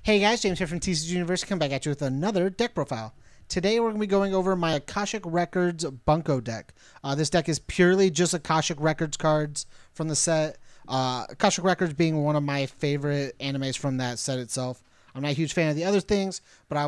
Hey guys, James here from TCGU University. Come back at you with another deck profile. Today we're going to be going over my Akashic Records Bunko deck. This deck is purely just Akashic Records cards from the set. Akashic Records being one of my favorite animes from that set itself. I'm not a huge fan of the other things, but I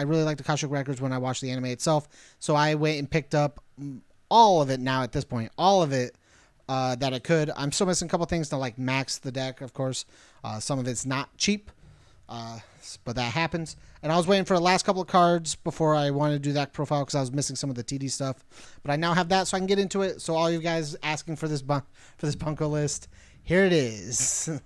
really liked Akashic Records when I watched the anime itself. So I went and picked up all of it now at this point. All of it that I could. I'm still missing a couple things to like max the deck, of course. Some of it's not cheap. But that happens. And I was waiting for the last couple of cards before I wanted to do that profile because I was missing some of the TD stuff. But I now have that, so I can get into it. So all you guys asking for this Bunko list, here it is. So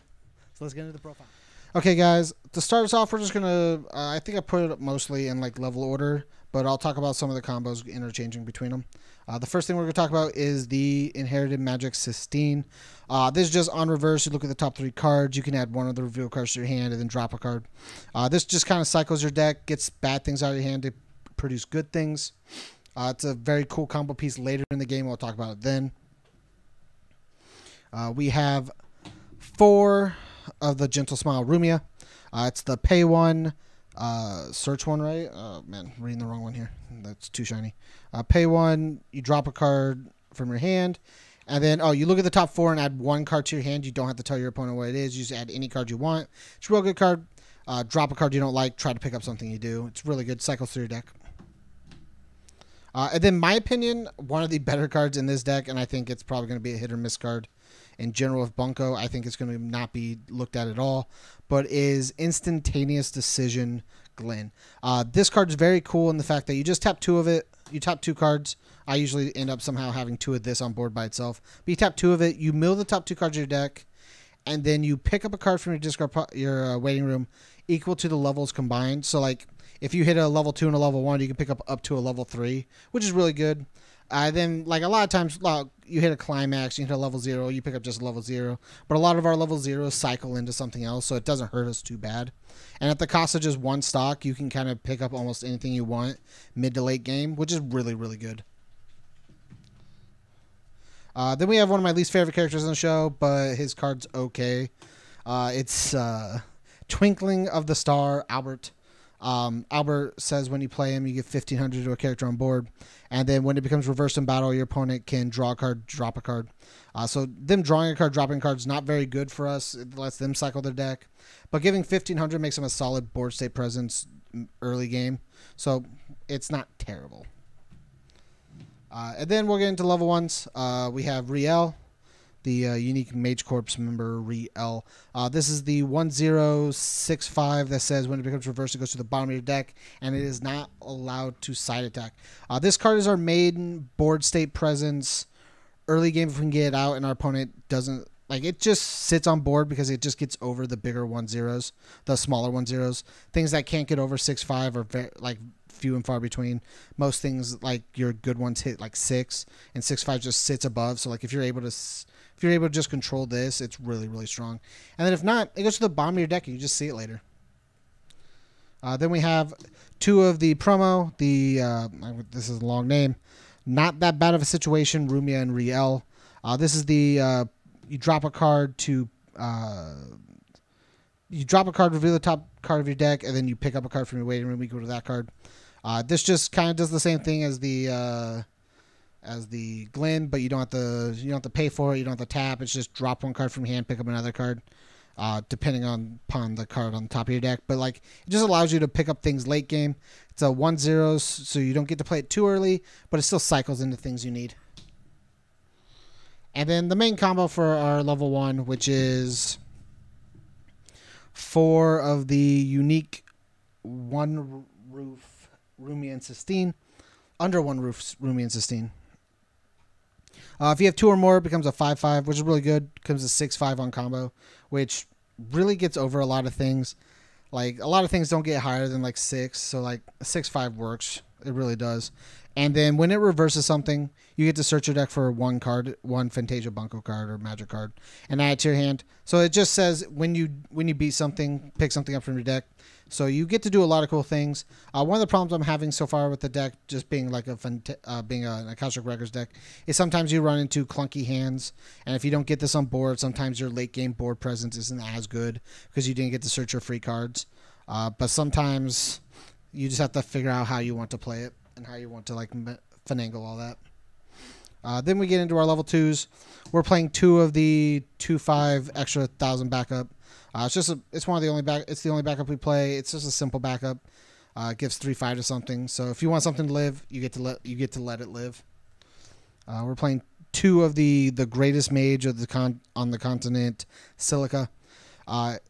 let's get into the profile. Okay, guys. To start us off, we're just gonna. I think I put it mostly in like level order, but I'll talk about some of the combos interchanging between them. The first thing we're going to talk about is the Inherited Magic Sistine. This is just on reverse. You look at the top 3 cards. You can add one of the reveal cards to your hand and then drop a card. This just kind of cycles your deck, gets bad things out of your hand to produce good things. It's a very cool combo piece later in the game. We'll talk about it then. We have 4 of the Gentle Smile Rumia. It's the pay one. Search one, right? Oh man, reading the wrong one here. That's too shiny. Pay one, you drop a card from your hand, and then you look at the top 4 and add 1 card to your hand. You don't have to tell your opponent what it is. You just add any card you want. It's a real good card. Drop a card you don't like. Try to pick up something you do. It's really good. Cycles through your deck. And then, my opinion, one of the better cards in this deck, and I think it's probably going to be a hit or miss card in general with Bunko. I think it's going to not be looked at all, but is Instantaneous Decision Glen. This card is very cool in the fact that you just tap 2 of it. You tap 2 cards. I usually end up somehow having 2 of this on board by itself. But you tap 2 of it. You mill the top 2 cards of your deck, and then you pick up a card from your discard, your waiting room, equal to the levels combined. So like if you hit a level 2 and a level 1, you can pick up to a level 3, which is really good. Then, like a lot of times, you hit a climax, you hit a level 0, you pick up just a level 0. But a lot of our level 0s cycle into something else, so it doesn't hurt us too bad. And at the cost of just 1 stock, you can kind of pick up almost anything you want mid to late game, which is really, really good. Then we have one of my least favorite characters in the show, but his card's okay. It's Twinkling of the Star, Albert. Albert says when you play him, you give 1,500 to a character on board. And then when it becomes reversed in battle, your opponent can draw a card, drop a card. So them drawing a card, dropping a card is not very good for us. It lets them cycle their deck. But giving 1,500 makes them a solid board state presence early game. So it's not terrible. And then we'll get into level 1s. We have Riel, the unique Mage Corps member, Riel. This is the 1065 that says when it becomes reversed, it goes to the bottom of your deck, and it is not allowed to side attack. This card is our main board state presence early game if we can get it out, and our opponent doesn't. Like, it just sits on board because it just gets over the bigger 1/0s, the smaller 1/0s. Things that can't get over 6/5 are very, like, few and far between. Most things, like your good ones, hit like 6, and 6/5 just sits above. So like if you're able to just control this, it's really, really strong. And then if not, it goes to the bottom of your deck and you just see it later. Then we have 2 of the promo. This is a long name. Not that bad of a situation, Rumia and Riel. This is the you drop a card to reveal the top card of your deck, and then you pick up a card from your waiting room equal to that card. This just kind of does the same thing as the Glen, but you don't have to pay for it. You don't have to tap. It's just drop 1 card from your hand, pick up another card, depending upon the card on the top of your deck. But like it just allows you to pick up things late game. It's a 1/0, so you don't get to play it too early, but it still cycles into things you need. And then the main combo for our level 1, which is 4 of the unique One Roof Rumia and Sistine. Under 1 Roof Rumia and Sistine. If you have 2 or more, it becomes a 5/5, which is really good. Becomes a 6/5 on combo, which really gets over a lot of things. Like, a lot of things don't get higher than like 6, so like a 6/5 works. It really does. And then when it reverses something, you get to search your deck for 1 card, 1 Fantasia Bunko card or Magic card, and add it to your hand. So it just says when you beat something, pick something up from your deck. So you get to do a lot of cool things. One of the problems I'm having so far with the deck, just being like being an Akashic Records deck, is sometimes you run into clunky hands, and if you don't get this on board, sometimes your late game board presence isn't as good because you didn't get to search your free cards. But sometimes you just have to figure out how you want to play it and how you want to like finagle all that. Then we get into our level 2s. We're playing 2 of the 2/5 extra 1,000 backup. It's one of the only it's the only backup we play. It's just a simple backup. It gives 3/5 to something. So if you want something to live, you get to let it live. We're playing 2 of the greatest mage of on the continent, Silica.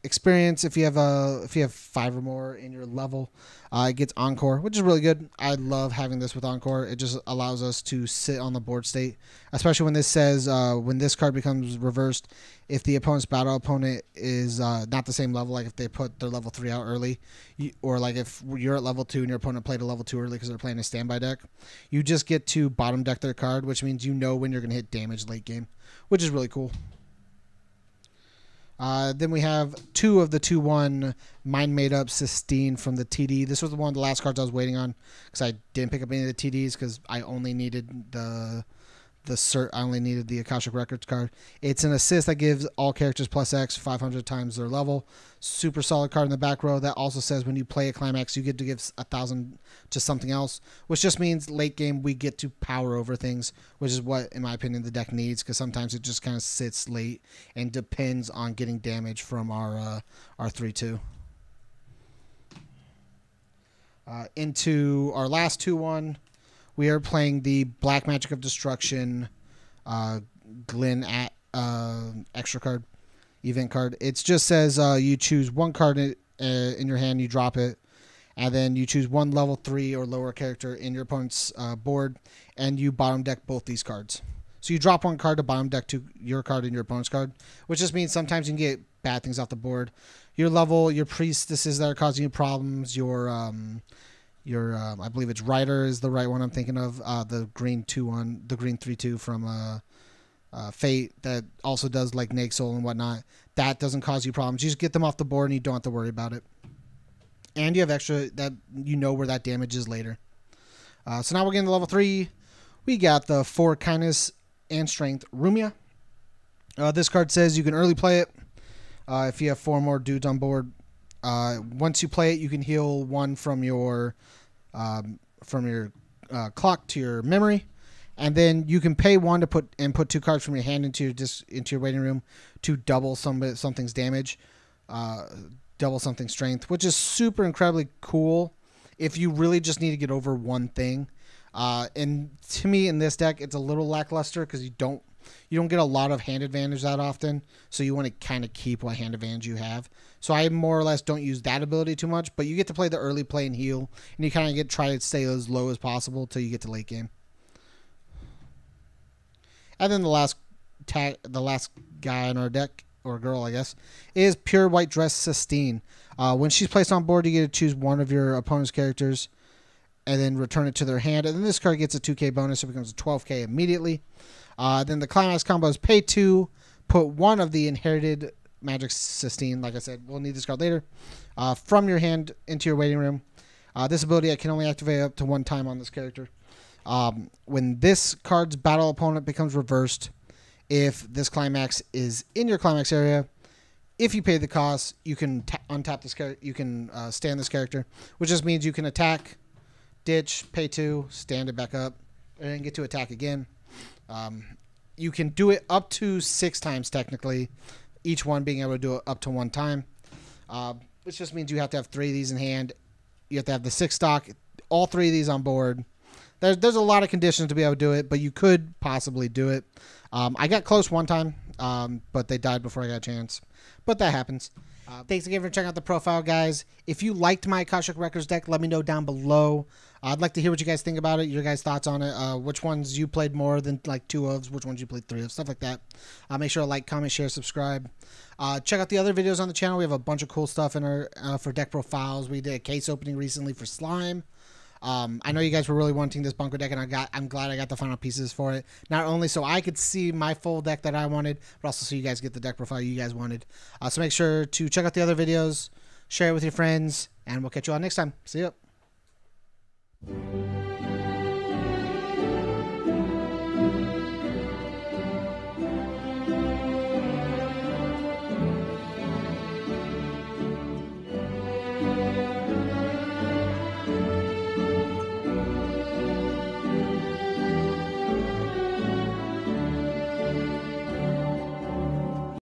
Experience, if you have 5 or more in your level, it gets Encore, which is really good. I love having this with Encore. It just allows us to sit on the board state, especially when this says when this card becomes reversed, if the opponent's battle opponent is not the same level, like if they put their level 3 out early, or like if you're at level 2 and your opponent played a level 2 early because they're playing a standby deck, you just get to bottom deck their card, which means you know when you're going to hit damage late game, which is really cool. Then we have 2 of the 2/1 Mind Made Up Sistine from the TD. This was one of the last cards I was waiting on because I didn't pick up any of the TDs because I only needed the I only needed the Akashic Records card. It's an assist that gives all characters +X 500 times their level. Super solid card in the back row. That also says when you play a climax, you get to give 1,000 to something else, which just means late game we get to power over things, which is what, in my opinion, the deck needs, because sometimes it just kind of sits late and depends on getting damage from our 3/2. Into our last 2/1. We are playing the Black Magic of Destruction Glyn at extra card, event card. It just says you choose 1 card in your hand, you drop it, and then you choose 1 level 3 or lower character in your opponent's board, and you bottom deck both these cards. So you drop 1 card to bottom deck to your card and your opponent's card, which just means sometimes you can get bad things off the board. Your priestesses that are causing you problems, your I believe it's Rider is the right one I'm thinking of. The green 2/1, the green 3/2 from Fate that also does like Neg Soul and whatnot. That doesn't cause you problems. You just get them off the board and you don't have to worry about it. And you have extra that you know where that damage is later. So now we're getting to level 3. We got the 4 Kindness and Strength Rumia. This card says you can early play it if you have 4 more dudes on board. Once you play it, you can heal 1 from your clock to your memory, and then you can pay 1 to put 2 cards from your hand into your waiting room to double something's damage, double something's strength, which is super incredibly cool if you really just need to get over one thing. And to me, in this deck, it's a little lackluster because you don't get a lot of hand advantage that often, so you want to kind of keep what hand advantage you have. So I more or less don't use that ability too much, but you get to play the early play and heal, and you kind of try to stay as low as possible till you get to late game. And then the last guy in our deck, or girl I guess, is Pure White Dress Sistine. When she's placed on board, you get to choose 1 of your opponent's characters and then return it to their hand, and then this card gets a 2k bonus, so it becomes a 12k immediately. Then the climax combo is pay 2, put 1 of the inherited Magic Sistine, like I said, we'll need this card later, from your hand into your waiting room. This ability I can only activate up to 1 time on this character. When this card's battle opponent becomes reversed, if this climax is in your climax area, if you pay the cost, you can untap this character. You can stand this character, which just means you can attack, ditch, pay 2, stand it back up, and then get to attack again. You can do it up to 6 times technically, each one being able to do it up to 1 time, which just means you have to have 3 of these in hand. You have to have the 6 stock, all 3 of these on board. There's a lot of conditions to be able to do it, but you could possibly do it. I got close 1 time, but they died before I got a chance. But that happens. Thanks again for checking out the profile, guys. If you liked my Akashic Records deck, let me know down below. I'd like to hear what you guys think about it, your guys' thoughts on it, which ones you played more than like 2 of, which ones you played 3 of, stuff like that. Make sure to like, comment, share, subscribe. Check out the other videos on the channel. We have a bunch of cool stuff in our for deck profiles. We did a case opening recently for Slime. I know you guys were really wanting this Bunko deck, and I'm glad I got the final pieces for it. Not only so I could see my full deck that I wanted, but also so you guys get the deck profile you guys wanted. So make sure to check out the other videos, share it with your friends, and we'll catch you all next time. See ya.